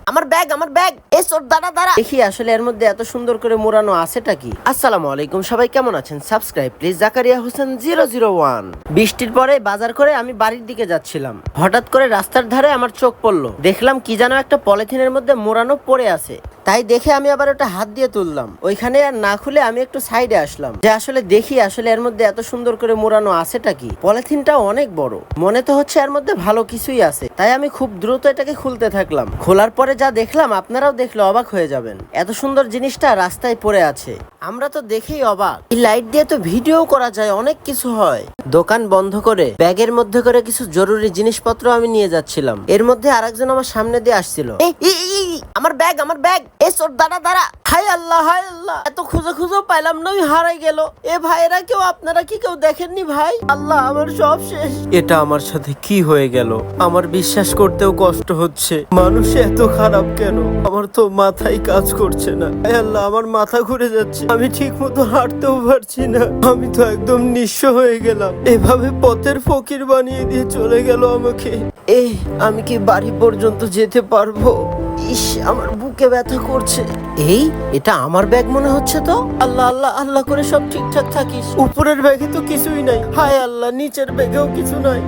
আমার ব্যাগ দাঁড়া দেখি আসলে এর মধ্যে এত সুন্দর করে মোড়ানো আছেটা কি। আসসালামু আলাইকুম, সবাই কেমন আছেন? Subscribe please. জাকারিয়া হোসেন 001। বৃষ্টির পরে বাজার করে আমি বাড়ির দিকে যাচ্ছিলাম, হঠাৎ করে রাস্তার ধারে আমার চোখ পড়লো, দেখলাম কি যেন একটা পলিথিনের মধ্যে মোড়ানো পড়ে আছে। তাই দেখে আমি আবার ওটা হাত দিয়ে তুললাম, ওইখানে আর না খুলে আমি একটু সাইডে আসলাম, যে আসলে দেখি আসলে এর মধ্যে এত সুন্দর করে মোড়ানো আছেটা কি। পলিথিনটা অনেক বড়, মনে তো হচ্ছে এর মধ্যে ভালো কিছুই আছে। তাই আমি খুব দ্রুত এটাকে খুলতে থাকলাম। খোলার পরে যা দেখলাম আপনারাও দেখলে অবাক হয়ে যাবেন। এত সুন্দর জিনিসটা রাস্তায় পড়ে আছে, আমরা তো দেখেই অবাক। এই লাইট দিয়ে তো ভিডিও করা যায়, অনেক কিছু হয়। দোকান বন্ধ করে ব্যাগের মধ্যে করে কিছু জরুরি জিনিসপত্র আমি নিয়ে যাচ্ছিলাম, এর মধ্যে আরেকজন আমার সামনে দিয়ে আসছিল। আমার ব্যাগ দাঁড়া। হায় আল্লাহ, এত খুঁজে পাইলাম না, আমি হারাই গেল। এ ভাইরা কেউ, আপনারা কি কেউ দেখেননি ভাই? আল্লাহ, আমার সব শেষ। এটা আমার সাথে কি হয়ে গেল? আমার বিশ্বাস করতেও কষ্ট হচ্ছে, মানুষ এত খারাপ কেন? আমার তো মাথায় কাজ করছে না। হায় আল্লাহ, আমার মাথা ঘুরে যাচ্ছে, আমি ঠিক মতো হাঁটতেও পারছি না। আমি তো একদম নিঃস্ব হয়ে গেলাম। এভাবে পথের ফকির বানিয়ে দিয়ে চলে গেল আমাকে। আমি কি বাড়ি পর্যন্ত যেতে পারবো? ইস, আমার বুকে ব্যথা করছে। এটা আমার ব্যাগ মনে হচ্ছে তো। আল্লাহ আল্লাহ আল্লাহ করে সব ঠিকঠাক থাকিস। উপরের ব্যাগে তো কিছুই নাই। হায় আল্লাহ, নিচের ব্যাগেও কিছু নাই।